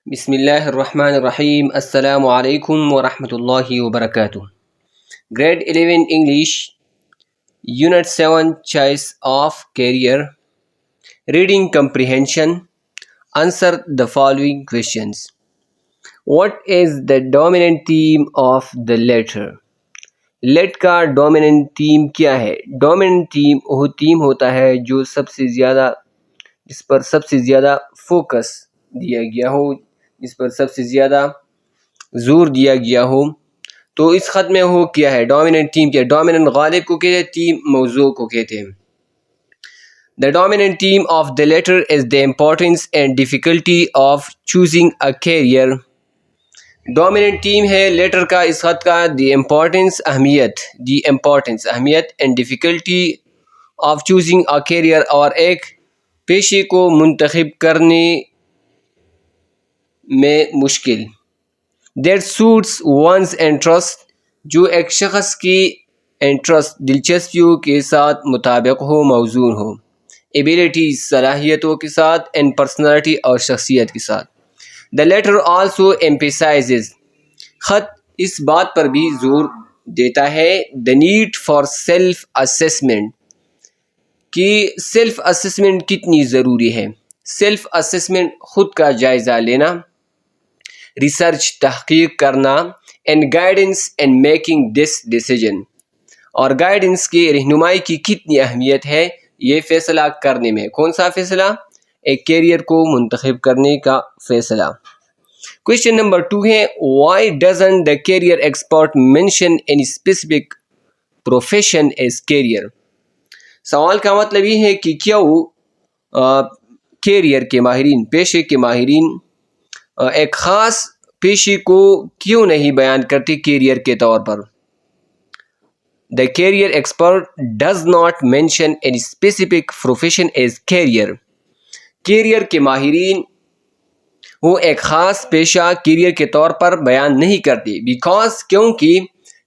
بسم اللہ الرحمن الرحیم السلام علیکم ورحمۃ اللہ وبرکاتہ۔ Grade 11 English unit 7 choice of career reading comprehension. Answer the following questions. What is the dominant theme of the letter? لیٹ کا ڈومیننٹ تھیم کیا ہے؟ ڈومیننٹ تھیم وہ تھیم ہوتا ہے جو جس پر سب سے زیادہ فوکس دیا گیا ہو، جس پر سب سے زیادہ زور دیا گیا ہو۔ تو اس خط میں وہ کیا ہے؟ ڈومیننٹ تھیم کیا ہے؟ ڈومیننٹ غالب کو کہتے ہیں، تھیم موضوع کو کہتے ہیں۔ The dominant theme of the letter is the importance and difficulty of choosing a career. Dominant theme ہے لیٹر کا، اس خط کا، the importance اہمیت and difficulty of choosing a career، اور ایک پیشے کو منتخب کرنے میں مشکل۔ That suits one's interest، جو ایک شخص کی انٹرسٹ دلچسپیوں کے ساتھ مطابق ہو، موزون ہو۔ Ability صلاحیتوں کے ساتھ، and personality اور شخصیت کے ساتھ۔ The letter also emphasizes، خط اس بات پر بھی زور دیتا ہے the need for self assessment، کہ سیلف اسسمنٹ کتنی ضروری ہے۔ سیلف اسسمنٹ خود کا جائزہ لینا، ریسرچ تحقیق کرنا، and guidance and making this decision, اور گائیڈنس کی رہنمائی کی کتنی اہمیت ہے یہ فیصلہ کرنے میں۔ کون سا فیصلہ؟ ایک کیریئر کو منتخب کرنے کا فیصلہ۔ کویشچن نمبر 2 ہے why doesn't the career expert mention any specific profession as career? سوال کا مطلب یہ ہے کہ کیوں کیریئر کے ماہرین، پیشے کے ماہرین ایک خاص پیشے کو کیوں نہیں بیان کرتے کیریئر کے طور پر؟ The career expert does not mention any specific profession as career۔ Career کے ماہرین وہ ایک خاص پیشہ کیریئر کے طور پر بیان نہیں کرتے، بیکاز کیونکہ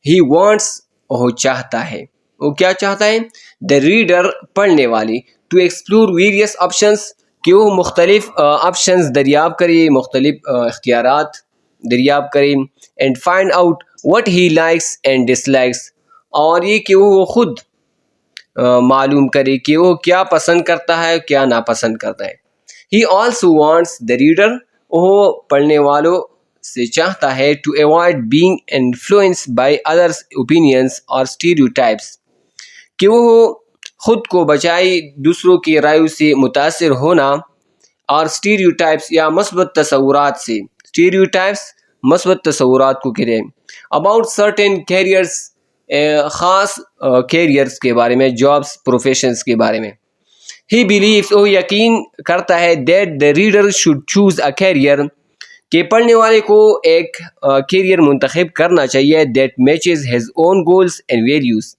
he wants، وہ چاہتا ہے، وہ کیا چاہتا ہے؟ the reader، پڑھنے والے، to explore various options، کہ وہ مختلف آپشنز دریافت کرے، مختلف اختیارات دریافت کرے، and find out what he likes and dislikes، اور یہ کہ وہ خود معلوم کرے کہ وہ کیا پسند کرتا ہے، کیا ناپسند کرتا ہے۔ he also wants the reader، وہ پڑھنے والوں سے چاہتا ہے to avoid being influenced by others' opinions or stereotypes، کہ وہ خود کو بچائے دوسروں کی رائے سے متاثر ہونا، اور اسٹیریوٹائپس یا مثبت تصورات سے۔ اسٹیریوٹائپس مثبت تصورات کو کہتے ہیں۔ اباؤٹ سرٹن کیریئرس، خاص کیریئرس کے بارے میں، جابس، پروفیشنز کے بارے میں۔ ہی بلیوز، وہ یقین کرتا ہے that the reader should choose a career, کہ پڑھنے والے کو ایک کیریئر منتخب کرنا چاہیے that matches his own goals and values,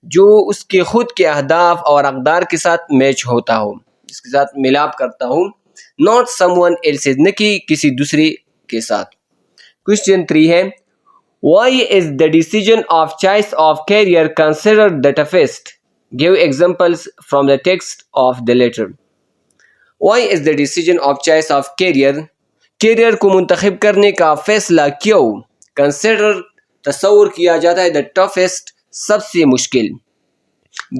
جو اس کے خود کے اہداف اور اقدار کے ساتھ میچ ہوتا ہو، اس کے ساتھ ملاپ کرتا ہو۔ not someone else's، نہ کہ کسی دوسرے کے ساتھ۔ کویشچن 3 ہے why is the decision of choice of career considered the toughest؟ Give examples from the text of the letter۔ why is the decision of choice of career، career کو منتخب کرنے کا فیصلہ کیوں، consider، تصور کیا جاتا ہے، the toughest، سب سے مشکل۔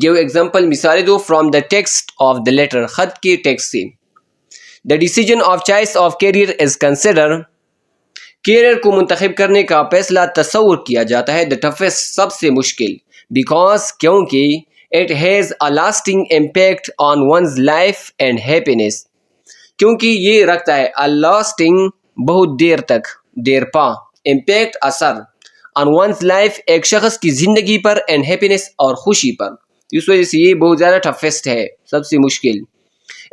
Give example، مثالیں دو from the text of the letter، خط کے ٹیکسٹ سے۔ The decision of choice of career is considered، career کو منتخب کرنے کا فیصلہ تصور کیا جاتا ہے، the toughest، سب سے مشکل، because، کیونکہ it has a lasting impact on one's life and happiness، کیونکہ یہ رکھتا ہے a lasting، بہت دیر تک، دیر پا، impact، اثر، on one's life، ایک شخص کی زندگی پر، and happiness، اور خوشی پر، اس وجہ سے یہ بہت زیادہ toughest ہے، سب سے مشکل۔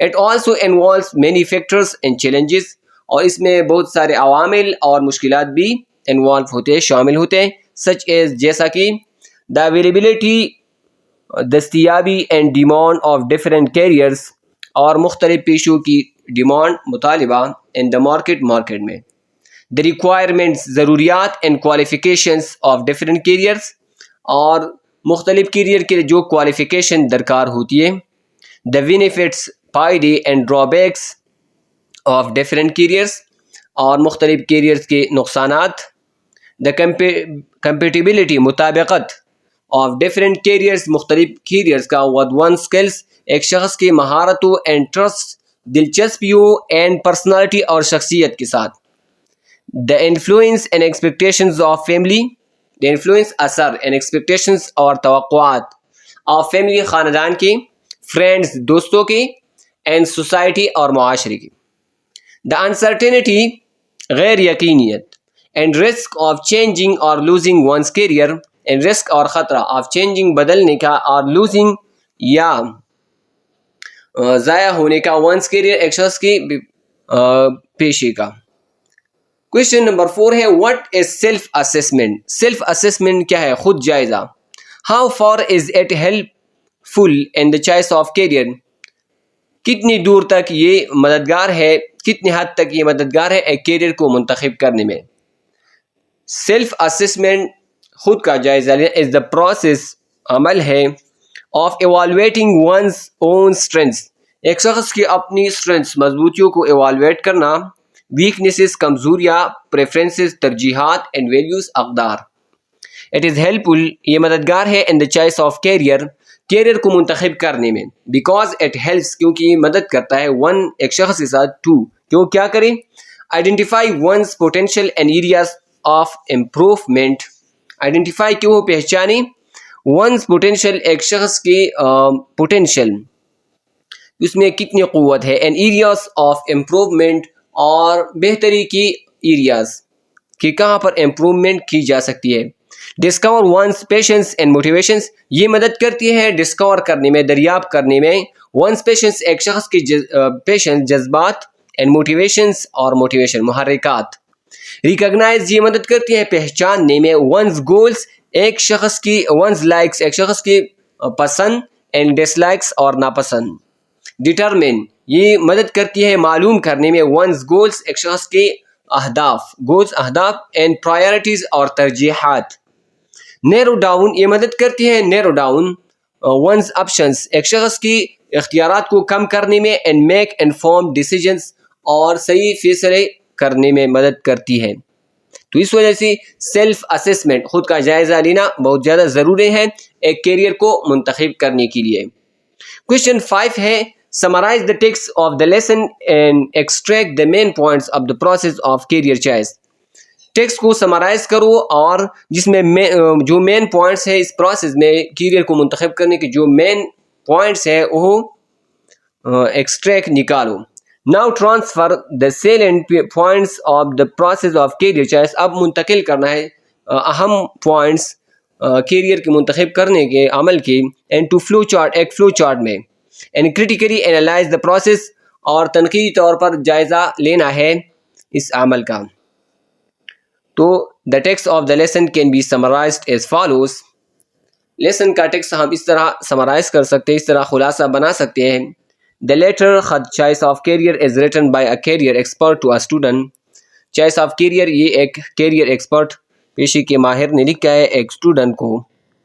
It also involves many factors and challenges، اور اس میں بہت سارے عوامل اور مشکلات بھی انوالو ہوتے ہیں، شامل ہوتے ہیں، such as، جیسا کہ the availability، دستیابی، and demand of different careers، اور مختلف پیشوں کی ڈیمانڈ، مطالبہ، in the مارکیٹ میں۔ the requirements، ضروریات، and qualifications of different careers، اور مختلف کیریئر کے جو کوالیفیکیشن درکار ہوتی ہے۔ the benefits، فائدے، and drawbacks of different careers، اور مختلف کیریئرز کے نقصانات. دا کمپیٹیبلٹی مطابقت آف ڈفرینٹ کیریئرز مختلف کیریئرز کا ود ون اسکلس ایک شخص کی مہارتوں اینڈ انٹرسٹ دلچسپیوں اینڈ پرسنالٹی اور شخصیت کے ساتھ. The influence and expectations of family the influence اثر اینڈ ایکسپیکٹیشنز اور توقعات آف فیملی خاندان کی, فرینڈز دوستوں کی, اینڈ سوسائٹی اور معاشرے کی. دا انسرٹینٹی غیر یقینیت اینڈ رسک آف چینجنگ اور losing one's career and risk اور خطرہ آف چینجنگ بدلنے کا اور لوزنگ یا ضائع ہونے کا ونس کیریئر ایک شخص کی پیشے کا. کوشچن نمبر 4 ہے what is self assessment. Self assessment کیا ہے؟ خود جائزہ. How far is it helpful in the choice of career. کتنی دور تک یہ مددگار ہے, کتنی حد تک یہ مددگار ہے ایک کیریئر کو منتخب کرنے میں. سیلف اسسمنٹ خود کا جائزہ لینا از دا پروسیس عمل ہے of evaluating one's own strengths. ایک شخص کی اپنی اسٹرینتھس مضبوطیوں کو ایوالویٹ کرنا, ویکنیسز کمزوریاں, پریفرنسز ترجیحات اینڈ ویلیوز اقدار. اٹ از ہیلپ فل یہ مددگار ہے in the choice of career career کو منتخب کرنے میں. بیکاز اٹ ہیلپس کیونکہ یہ مدد کرتا ہے ون ایک شخص کے ساتھ ٹو کیوں کیا کریں identify one's potential and areas of improvement. Identify کیوں ہو پہچانی ونز پوٹینشیل ایک شخص کی پوٹینشیل اس میں کتنی قوت ہے, اینڈ ایریاز آف امپروومنٹ اور بہتری کی ایریاز کہ کہاں پر امپروومنٹ کی جا سکتی ہے. Discover one's passions and motivations یہ مدد کرتی ہے ڈسکور کرنے میں, دریافت کرنے میں. ونس پیشنس ایک شخص کی پیشنس جذبات اینڈ موٹیویشنس اور موٹیویشن محرکات. ریکگنائز یہ مدد کرتی ہے پہچاننے میں. ونس گولس ایک شخص کی ونس لائکس ایک شخص کی پسند اینڈ ڈس لائکس اور ناپسند. ڈٹرمن یہ مدد کرتی ہے معلوم کرنے میں. ونس گولس ایک شخص کے اہداف گولز اہداف اینڈ پرائیورٹیز اور ترجیحات. نیرو ڈاؤن یہ مدد کرتی ہے نیرو ڈاؤن ونس آپشنس ایک شخص کی اختیارات کو کم کرنے میں. اینڈ میک انفارمڈ ڈیسیجنس اور صحیح فیصلے کرنے میں مدد کرتی ہے. تو اس وجہ سے سیلف اسسمنٹ خود کا جائزہ لینا بہت زیادہ ضروری ہے ایک کیریئر کو منتخب کرنے کے لیے. کوشچن 5 ہے summarize the text of the lesson and extract the main points of the process of career choice. Text کو سمرائز کرو اور جس میں جو مین پوائنٹس ہے اس پروسیس میں کیریئر کو منتخب کرنے کے جو مین پوائنٹس ہے وہ ایکسٹریکٹ نکالو. Now transfer the salient points of the process of career choice. اب منتقل کرنا ہے اہم پوائنٹس کیریئر کے منتخب کرنے کے عمل کے اینڈ ٹو فلو چارٹ ایک فلو چارٹ میں. And critically analyse the process اور تنقیدی طور پر جائزہ لینا ہے اس عمل کا. تو the text of the lesson can be summarized as follows. Lesson کا ٹیکسٹ ہم اس طرح سمرائز کر سکتے ہیں, اس طرح خلاصہ بنا سکتے ہیں. دا لیٹر خط choice of career is written by a career expert to a student. Choice of career یہ ایک کیریئر ایکسپرٹ پیشے کے ماہر نے لکھا ہے ایک اسٹوڈنٹ کو,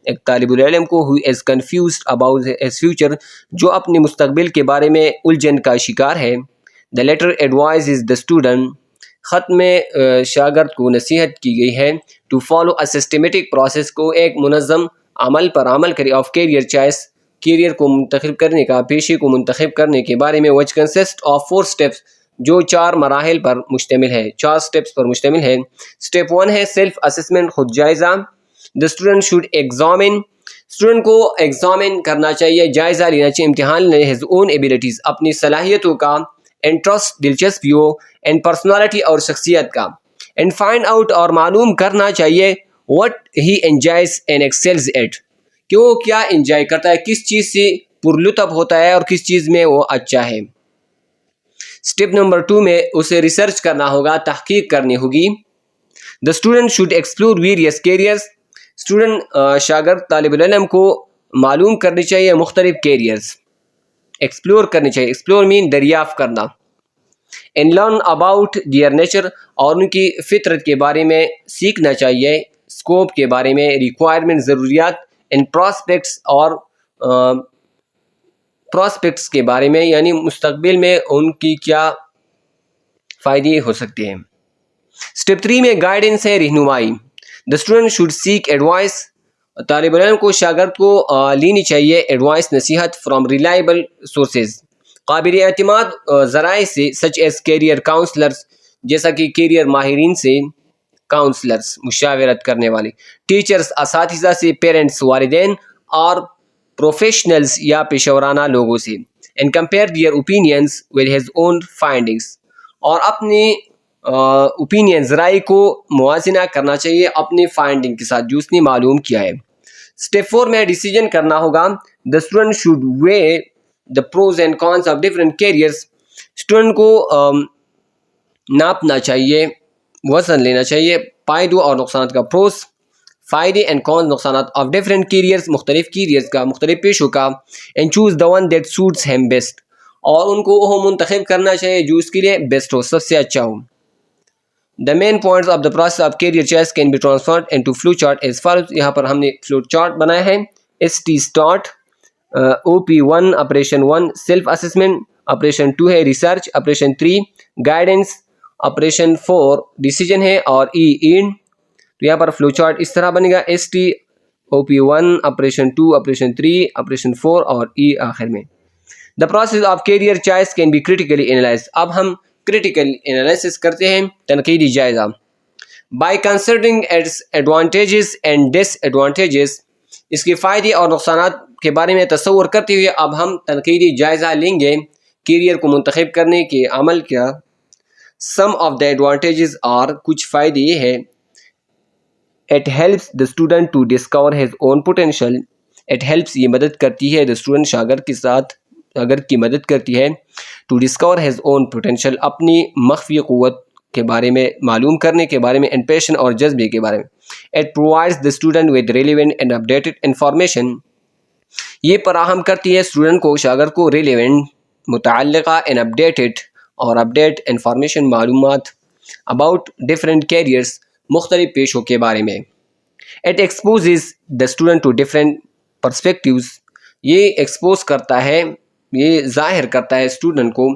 ایک طالب العلم کو, who is confused about his future جو اپنے مستقبل کے بارے میں الجھن کا شکار ہے. The letter advises the student خط میں شاگرد کو نصیحت کی گئی ہے to follow a systematic process کو ایک منظم عمل پر عمل کرے of career choice کیریئر کو منتخب کرنے کا پیشے کو منتخب کرنے کے بارے میں which consist of 4 steps جو 4 مراحل پر مشتمل ہے 4 steps پر مشتمل ہے. Step 1 ہے سیلف اسسمنٹ خود جائزہ. The student should examine student کو ایگزامن کرنا چاہیے جائزہ لینا چاہیے امتحان لینا his own abilities اپنی صلاحیتوں کا انٹرسٹ دلچسپیوں اینڈ پرسنالٹی اور شخصیت کا. اینڈ فائنڈ آؤٹ اور معلوم کرنا چاہیے what he enjoys and excels at کہ وہ کیا انجوائے کرتا ہے کس چیز سے پرلطف ہوتا ہے اور کس چیز میں وہ اچھا ہے. اسٹیپ نمبر 2 میں اسے ریسرچ کرنا ہوگا تحقیق کرنی ہوگی. The student should explore various careers student شاگرد طالب العلم کو معلوم کرنی چاہیے مختلف کیریئرز ایکسپلور کرنی چاہیے. ایکسپلور مین دریافت کرنا. And learn about their nature اور ان کی فطرت کے بارے میں سیکھنا چاہیے. اسکوپ کے بارے میں ریکوائرمنٹ ضروریات اینڈ پراسپیکٹس اور پراسپیکٹس کے بارے میں یعنی مستقبل میں ان کی کیا فائدے ہو سکتے ہیں. اسٹیپ 3 میں گائیڈنس ہے، رہنمائی. The student should seek advice. طالب علم کو شاگرد کو لینی چاہیے ایڈوائس، نصیحت فرام ریلائبل سورسز، قابل اعتماد ذرائع سے، سچ ایز کیریئر کاؤنسلرز، جیسا کہ کیریئر ماہرین سے، کاؤنسلرز مشاورت کرنے والے، ٹیچرز اساتذہ سے، پیرنٹس والدین، اور پروفیشنلز یا پیشہ ورانہ لوگوں سے. And compare their opinions with his own findings, اور اپنی اوپینینز رائے کو موازنہ کرنا چاہیے اپنی فائنڈنگ کے ساتھ جو اس نے معلوم کیا ہے. اسٹیپ 4 میں ڈیسیجن کرنا ہوگا. The student should weigh the pros and cons of different careers. Student کو ناپنا چاہیے، وزن لینا چاہیے فائدوں اور نقصانات کا، پروز فائدے اینڈ کون نقصانات آف ڈفرینٹ کیریئرس مختلف کیریئرس کا، مختلف پیشوں کا. And choose the one that suits ham best, اور ان کو وہ منتخب کرنا چاہیے جو اس کے لیے بیسٹ ہو، سب سے اچھا ہو. The main points of the process of career choice can be transferred into flow chart as follows. یہاں پر ہم نے فلو چارٹ بنایا ہے. ST start, OP1 operation 1 self assessment, operation 2 ہے research, operation 3 guidance, operation 4 decision ہے، اور and. تو یہاں پر فلو چارٹ اس طرح بنے گا: ST OP1 operation 2 operation 3 operation 4 اور آخر میں. The process of career choice can be critically analyzed. اب ہم کریٹیکل انالیسس کرتے ہیں، تنقیدی جائزہ. By considering its advantages and disadvantages, اس کے فائدے اور نقصانات کے بارے میں تصور کرتے ہوئے اب ہم تنقیدی جائزہ لیں گے کیریئر کو منتخب کرنے کے عمل کا. سم آف دا ایڈوانٹیجز اور کچھ فائدے یہ ہے: it helps the student to discover his own potential. It helps یہ مدد کرتی ہے، دا اسٹوڈنٹ شاگرد کے ساتھ شاگرد کی مدد کرتی ہے، to discover his own potential اپنی مخفی قوت کے بارے میں معلوم کرنے کے بارے میں، اینڈ پیشن اور جذبے کے بارے میں. It provides the student with relevant and updated information. یہ فراہم کرتی ہے اسٹوڈنٹ کو، شاگرد کو، ریلیونٹ متعلقہ اینڈ اپڈیٹڈ اور اپڈیٹ انفارمیشن معلومات اباؤٹ ڈفرینٹ کیریئرس مختلف پیشوں کے بارے میں. It exposes the student to different perspectives. یہ ایکسپوز کرتا ہے، یہ ظاہر کرتا ہے اسٹوڈنٹ کو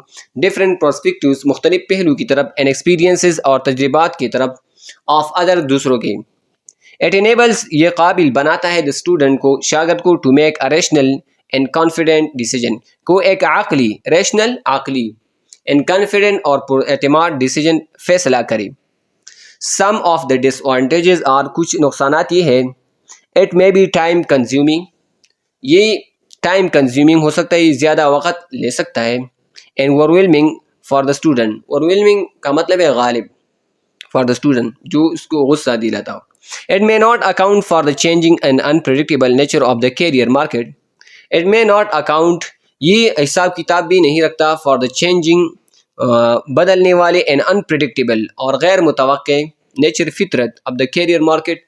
ڈفرینٹ پرسپیکٹیوز مختلف پہلو کی طرف، اینڈ ایکسپیرینسز اور تجربات کی طرف، آف ادر دوسروں کے. اٹ انیبلز یہ قابل بناتا ہے دا اسٹوڈنٹ کو، شاگرد کو، to make a rational and confident decision, کو ایک عقلی، ریشنل عقلی، اینڈ کانفیڈنٹ اور پر اعتماد ڈیسیجن فیصلہ کرے. سم آف دا ڈس ایڈوانٹیجز اور کچھ نقصانات یہ ہے: it may be time consuming, یہ ٹائم کنزیومنگ ہو سکتا ہے، یہ زیادہ وقت لے سکتا ہے. And overwhelming for the student, overwhelming کا مطلب ہے غالب، فار دا اسٹوڈنٹ جو اس کو غصہ دلاتا ہو. It may not account for the changing and unpredictable nature of the career market. It may not account, یہ حساب کتاب بھی نہیں رکھتا، فار دا چینجنگ بدلنے والے، اینڈ انپریڈکٹیبل اور غیر متوقع، نیچر فطرت، آف دا کیریئر مارکیٹ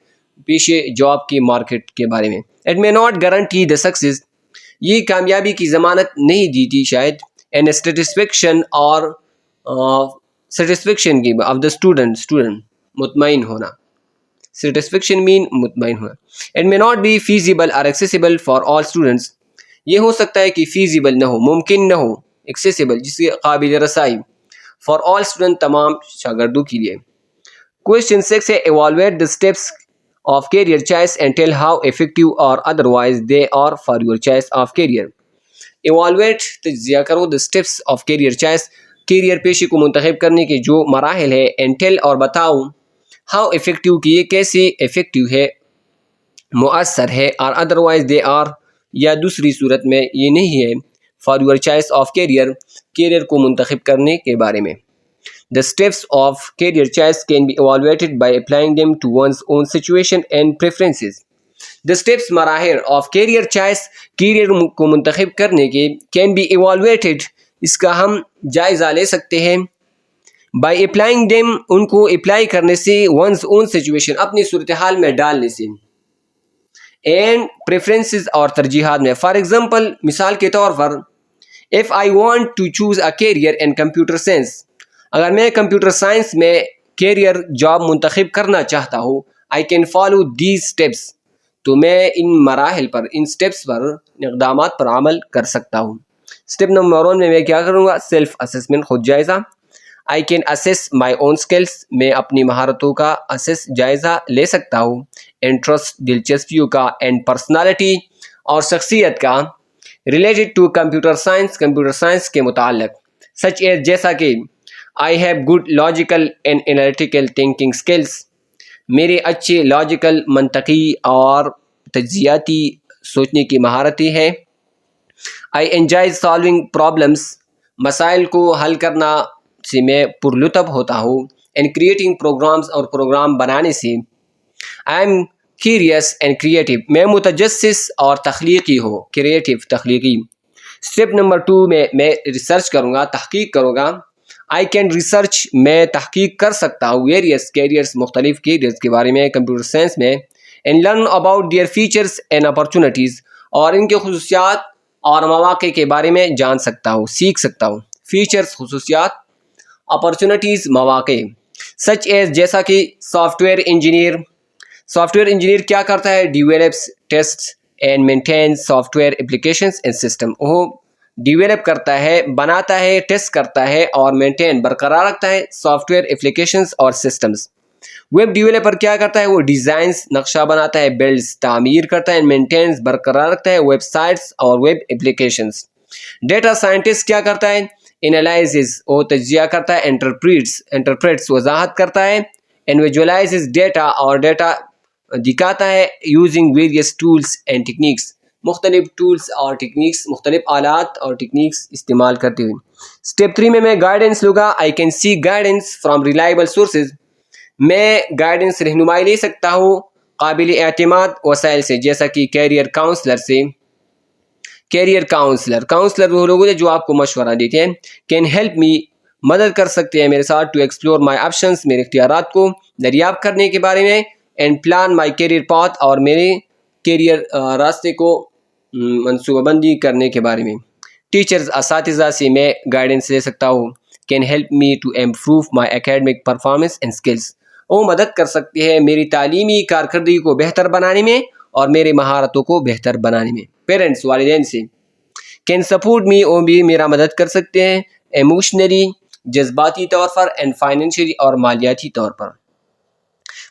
پیشے جاب کی مارکیٹ کے بارے میں. It may not guarantee the success, یہ کامیابی کی ضمانت نہیں دیتی شاید. اینڈ سیٹسفیکشن اور سیٹسفیکشن کی آف دا اسٹوڈنٹ مطمئن ہونا، سیٹسفیکشن مین مطمئن ہونا. It may not be feasible اور ایکسیسیبل فار آل اسٹوڈنٹس، یہ ہو سکتا ہے کہ فیزیبل نہ ہو، ممکن نہ ہو، ایکسیسیبل جس کے قابل رسائی، فار آل اسٹوڈنٹ تمام شاگردوں کے لیے. کویشچن 6 ہے ایوالویٹ the steps of career choice and tell how effective or otherwise they are for your choice of career. ایوالویٹ تجزیہ کرو the steps of career choice، career پیشے کو منتخب کرنے کے جو مراحل ہے، and tell اور بتاؤ how effective کہ یہ کیسے effective ہے، مؤثر ہے، اور otherwise they are یا دوسری صورت میں یہ نہیں ہے، for your choice of career career کو منتخب کرنے کے بارے میں. The steps of career choice can be evaluated by applying them to one's own situation and preferences. The steps مراحل of career choice کیریئر کو منتخب کرنے کے can be evaluated، اس کا ہم جائزہ لے سکتے ہیں by applying them ان کو اپلائی کرنے سے، one's own situation اپنی صورتحال میں ڈالنے سے، and preferences اور ترجیحات میں. For example مثال کے طور پر if I want to choose a career in computer science، اگر میں کمپیوٹر سائنس میں کیریئر جاب منتخب کرنا چاہتا ہوں، I can follow these steps, تو میں ان مراحل پر، ان اسٹیپس پر، اقدامات پر عمل کر سکتا ہوں. اسٹیپ نمبر 1 میں کیا کروں گا؟ سیلف اسسمنٹ، خود جائزہ. I can assess my own skills, میں اپنی مہارتوں کا جائزہ لے سکتا ہوں. انٹرسٹ دلچسپیوں کا، اینڈ پرسنالٹی اور شخصیت کا. Related to computer science, computer science کے متعلق. سچ ایز جیسا کہ I have good logical and analytical thinking skills, میرے اچھے لاجیکل، منطقی اور تجزیاتی سوچنے کی مہارتیں ہے. آئی انجوائے سالونگ پرابلمس، مسائل کو حل کرنا سے میں پرلطف ہوتا ہوں. اینڈ کریٹنگ پروگرامس، اور پروگرام بنانے سے. آئی ایم کیریس اینڈ کریٹیو، میں متجسس اور تخلیقی ہوں. کریٹیو، تخلیقی. اسٹیپ نمبر 2 میں ریسرچ کروں گا، تحقیق کروں گا. آئی کین ریسرچ، میں تحقیق کر سکتا ہوں. ویریس کیریئرس، مختلف کیریئرس کے بارے میں کمپیوٹر سائنس میں. And learn about their features and opportunities, اور ان کے خصوصیات اور مواقع کے بارے میں جان سکتا ہوں، سیکھ سکتا ہوں. فیچرس، خصوصیات. اپرچونیٹیز، مواقع. سچ ایز جیسا کہ soft where engineer. Soft where engineer کیا کرتا ہے؟ Develops, test and maintain soft where applications and system. وہ ڈیولپ کرتا ہے، بناتا ہے، ٹیسٹ کرتا ہے اور مینٹین، برقرار رکھتا ہے سافٹ ویئر اپلیکیشنز اور سسٹمز. ویب ڈیولپر کیا کرتا ہے؟ وہ ڈیزائنز، نقشہ بناتا ہے، بلڈز، تعمیر کرتا ہے، مینٹینز، برقرار رکھتا ہے ویب سائٹس اور ویب اپلیکیشنز. ڈیٹا سائنٹسٹ کیا کرتا ہے؟ انالائزز، وہ تجزیہ کرتا ہے، انٹرپریٹس، وضاحت کرتا ہے، اینڈ ویژوائلائزز ڈیٹا، اور ڈیٹا دکھاتا ہے، using various tools and techniques, مختلف ٹولس اور ٹیکنیکس، مختلف آلات اور ٹیکنیکس استعمال کرتے ہوئے. اسٹیپ 3 میں گائیڈنس لوں گا. I can seek guidance from reliable sources, میں گائیڈنس، رہنمائی لے سکتا ہوں قابل اعتماد وسائل سے، جیسا کہ کیریئر کاؤنسلر سے. کیریئر کاؤنسلر وہ لوگ ہیں جو آپ کو مشورہ دیتے ہیں. کین ہیلپ می، مدد کر سکتے ہیں میرے ساتھ. ٹو ایکسپلور مائی آپشنس، میرے اختیارات کو دریافت کرنے کے بارے میں. And plan my career path, اور میرے کیریئر راستے کو منصوبہ بندی کرنے کے بارے میں. ٹیچرز، اساتذہ سے میں گائیڈنس لے سکتا ہوں. Can help me to improve my academic performance and skills, وہ مدد کر سکتے ہیں میری تعلیمی کارکردگی کو بہتر بنانے میں اور میرے مہارتوں کو بہتر بنانے میں. پیرنٹس، والدین سے. کین سپورٹ می، وہ بھی میرا مدد کر سکتے ہیں ایموشنلی، جذباتی طور پر، اینڈ فائنینشلی، اور مالیاتی طور پر.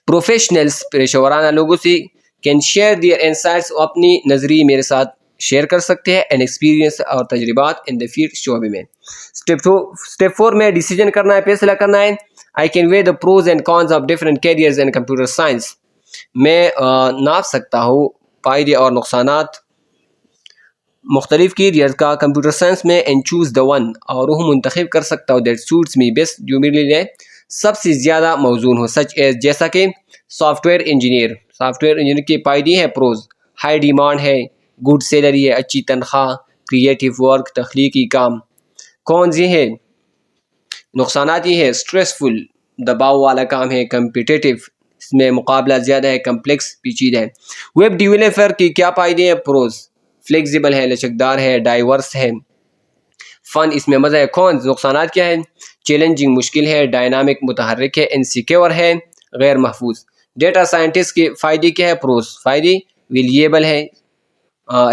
پروفیشنلز، پیشہ ورانہ لوگوں سے. کین شیئر دیئر انسائٹس، وہ اپنی نظریے میرے ساتھ شیئر کر سکتے ہیں، اینڈ ایکسپیرینس، اور تجربات ان دا فیلڈ، شعبے میں. اسٹیپ 4 میں ڈیسیجن کرنا ہے، فیصلہ کرنا ہے. I can weigh the pros and cons of different careers and computer science, میں ناپ سکتا ہوں فائدے اور نقصانات مختلف کیریئر کا کمپیوٹر سائنس میں. اینڈ چوز دا ون، اور وہ منتخب کر سکتا ہوں دیٹ سوٹس می بیسٹ، جو میرے لیے سب سے زیادہ موزون ہو. سچ ایز جیسا کہ soft where engineer. Soft where engineer کے فائدے ہیں، پروز: ہائی ڈیمانڈ ہے، گڈ سیلری ہے، اچھی تنخواہ، کریٹیو ورک، تخلیقی کام. کونز یہ ہے، نقصانات یہ ہے: اسٹریسفل، دباؤ والا کام ہے، کمپیٹیٹیو، اس میں مقابلہ زیادہ ہے، کمپلیکس، پیچیدہ ہے. ویب ڈیولپر کی کیا فائدے ہیں، پروز: فلیکسیبل ہے، لچکدار ہے، ڈائیورس ہے، فن، اس میں مزہ ہے. کونز، نقصانات کیا ہے: چیلنجنگ، مشکل ہے، ڈائنامک، متحرک ہے، انسیکیور ہے، غیر محفوظ. ڈیٹا سائنٹسٹ کے فائدے کیا ہے، پروز: فائدے: ویلیبل ہے،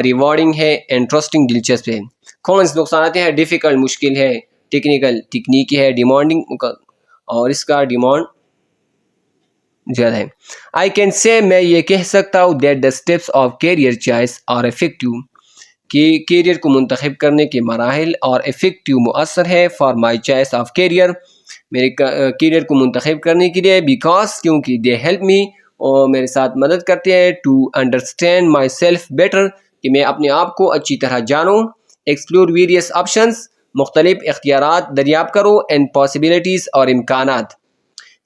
ریوارڈنگ ہے، انٹرسٹنگ، دلچسپ ہے. کونز، نقصانات ہیں: ڈیفیکلٹ، مشکل ہے، ٹیکنیکل، تکنیکی ہے، ڈیمانڈنگ، اور اس کا ڈیمانڈ زیادہ ہے. آئی کین سے، میں یہ کہہ سکتا ہوں that the steps of career choice are effective, کہ کیریئر کو منتخب کرنے کے مراحل اور افیکٹو، مؤثر ہے، for my choice of career, میرے کیریئر کو منتخب کرنے کے لیے. بیکاز، کیونکہ دے ہیلپ می، اور میرے ساتھ مدد کرتے ہیں. To understand myself better, کہ میں اپنے آپ کو اچھی طرح جانوں. ایکسپلور ویریس آپشنس، مختلف اختیارات دریافت کرو. اینڈ پاسبلٹیز، اور امکانات.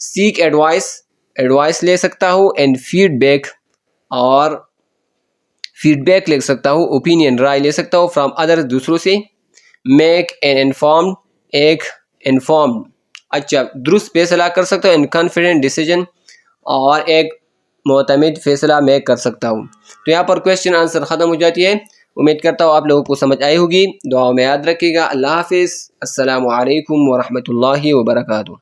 سیک ایڈوائس لے سکتا ہوں. اینڈ فیڈ بیک، اور فیڈ بیک لے سکتا ہوں، اوپینین، رائے لے سکتا ہوں، فرام ادر، دوسروں سے. میک این انفارمڈ، ایک انفارمڈ، اچھا درست فیصلہ کر سکتا ہوں. اینڈ کانفیڈنٹ ڈیسیجن، اور ایک معتمد فیصلہ میں کر سکتا ہوں. تو یہاں پر کویشچن آنسر ختم ہو جاتی ہے. امید کرتا ہوں آپ لوگوں کو سمجھ آئی ہوگی. دعاؤں میں یاد رکھیے گا. اللہ حافظ. السلام علیکم ورحمۃ اللہ وبرکاتہ.